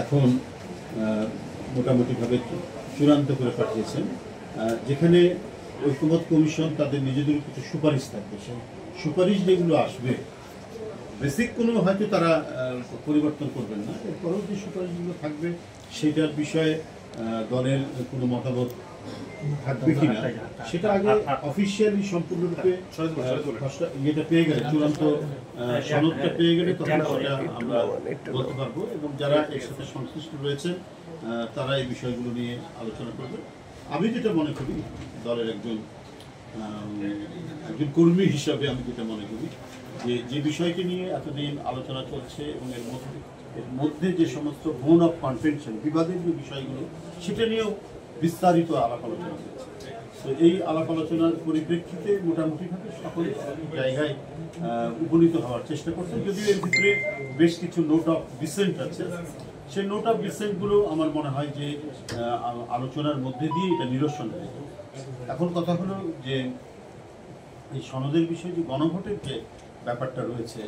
এখন মোটামুটিভাবে চূড়ান্ত করে পাঠিয়েছেন, যেখানে ঐক্যমত কমিশন তাদের নিজেদের কিছু সুপারিশ থাকবে। সেই সুপারিশ যেগুলো আসবে বেসিক কোনো হয়তো তারা পরিবর্তন করবেন না, এরপরেও যে সুপারিশগুলো থাকবে সেটার বিষয়ে দলের কোনো মতামত থাকবে কিনা সেটা আগে অফিসিয়ালি সম্পূর্ণরূপে ইয়েটা পেয়ে গেলে, চূড়ান্ত সনদটা পেয়ে গেলে তখন সেটা আমরা বলতে পারবো, এবং যারা এর সাথে সংশ্লিষ্ট রয়েছেন তারা এই বিষয়গুলো নিয়ে আলোচনা করবে। আমি যেটা মনে করি দলের একজন কর্মী হিসাবে আমি যেটা মনে করি যে বিষয়টি নিয়ে এতদিন আলোচনা চলছে এবং এর মধ্যে যে সমস্ত বোন অফ কনটেনশন, বিবাদের যে বিষয়গুলো, সেটা নিয়েও বিস্তারিত আলাপ আলোচনা হয়েছে। তো এই আলাপ আলোচনার পরিপ্রেক্ষিতে মোটামুটিভাবে সকল জায়গায় উপনীত হওয়ার চেষ্টা করছেন, যদিও এর ভিতরে বেশ কিছু নোট অফ ডিসেন্ট আছে। সেই নোট অফ ডিসেন্টগুলো আমার মনে হয় যে আলোচনার মধ্যে দিয়ে এটা নিরসন হয়ে যাবে। এখন কথা হলো যে এই সনদের বিষয়ে যে গণভোটের যে ব্যাপারটা রয়েছে,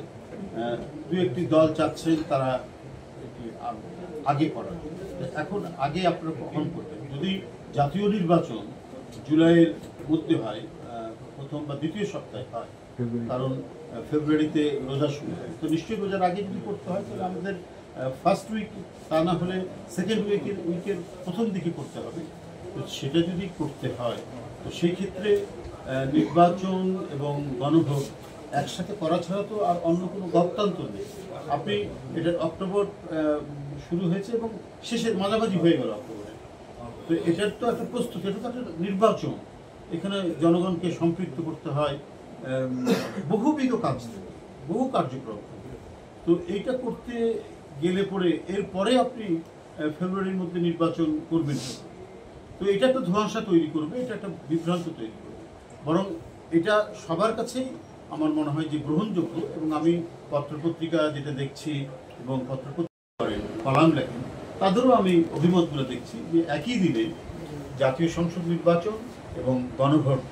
দু একটি দল চাচ্ছেন তারা আগে করার। এখন আগে আপনারা কখন করবেন? যদি জাতীয় নির্বাচন জুলাইয়ের মধ্যে হয়, প্রথম বা দ্বিতীয় সপ্তাহে হয়, কারণ ফেব্রুয়ারিতে রোজা শুরু হয়, তো নিশ্চয়ই রোজার আগে যদি করতে হয় তাহলে আমাদের ফার্স্ট উইক, তা না হলে সেকেন্ড উইকের প্রথম দিকে করতে হবে। তো সেটা যদি করতে হয় তো সেই ক্ষেত্রে নির্বাচন এবং গণভোট একসাথে করা ছাড়া তো আর অন্য কোনো গত্যন্তর নেই। আপনি এটা অক্টোবর শুরু হয়েছে এবং শেষের মাঝামাঝি হয়ে গেল অক্টোবরে, তো এটার তো একটা প্রস্তুতি, এটা তো একটা নির্বাচন, এখানে জনগণকে সম্পৃক্ত করতে হয় বহুবিধ কাজ, বহু কার্যক্রম। তো এইটা করতে গেলে পরে এরপরে আপনি ফেব্রুয়ারির মধ্যে নির্বাচন করবেন, তো এটা একটা ধোঁয়াশা তৈরি করবে, এটা একটা বিভ্রান্ত তৈরি করবে। বরং এটা সবার কাছেই আমার মনে হয় যে গ্রহণযোগ্য, এবং আমি পত্রপত্রিকা যেটা দেখছি এবং পত্রপত্রিকা করেন, কলাম লেখেন, তাদেরও আমি অভিমতগুলো দেখছি যে একই দিনে জাতীয় সংসদ নির্বাচন এবং গণভোট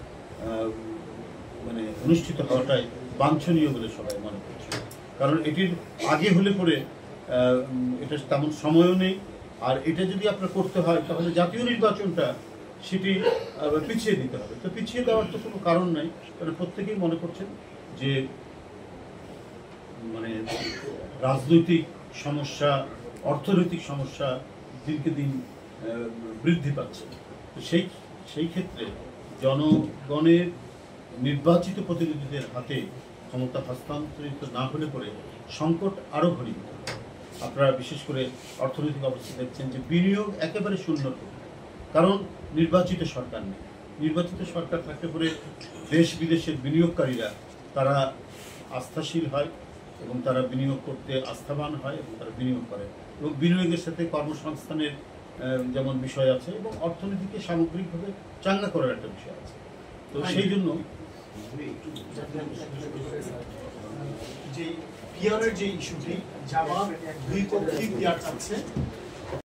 মানে অনুষ্ঠিত হওয়াটাই বাঞ্ছনীয় বলে সবাই মনে করছে। কারণ এটির আগে হলে পরে এটা তেমন সময়ও নেই, আর এটা যদি আপনার করতে হয় তাহলে জাতীয় নির্বাচনটা সেটি পিছিয়ে দিতে হবে। তো পিছিয়ে দেওয়ার তো কোনো কারণ নাই, কারণ প্রত্যেকেই মনে করছেন যে মানে রাজনৈতিক সমস্যা, অর্থনৈতিক সমস্যা দিনকে দিন বৃদ্ধি পাচ্ছে। তো সেই ক্ষেত্রে জনগণের নির্বাচিত প্রতিনিধিদের হাতে ক্ষমতা হস্তান্তরিত না হলে পরে সংকট আরও ঘনীভূত হবে। আপনারা বিশেষ করে অর্থনৈতিক অবস্থা দেখছেন যে বিনিয়োগ একেবারে শূন্য, কারণ নির্বাচিত সরকার নেই। নির্বাচিত সরকার থাকলে পরে দেশ বিদেশের বিনিয়োগকারীরা তারা আস্থাশীল হয় এবং তারা বিনিয়োগ করতে আস্থাবান হয় এবং তারা বিনিয়োগ করে, এবং বিনিয়োগের সাথে কর্মসংস্থানের যেমন বিষয় আছে এবং অর্থনীতিকে সামগ্রিকভাবে চাঙ্গা করার একটা বিষয় আছে। তো সেই জন্য যে পিয়ারের যে ইস্যুটি, যাওয়া দুই পক্ষই পিয়ার চাচ্ছে,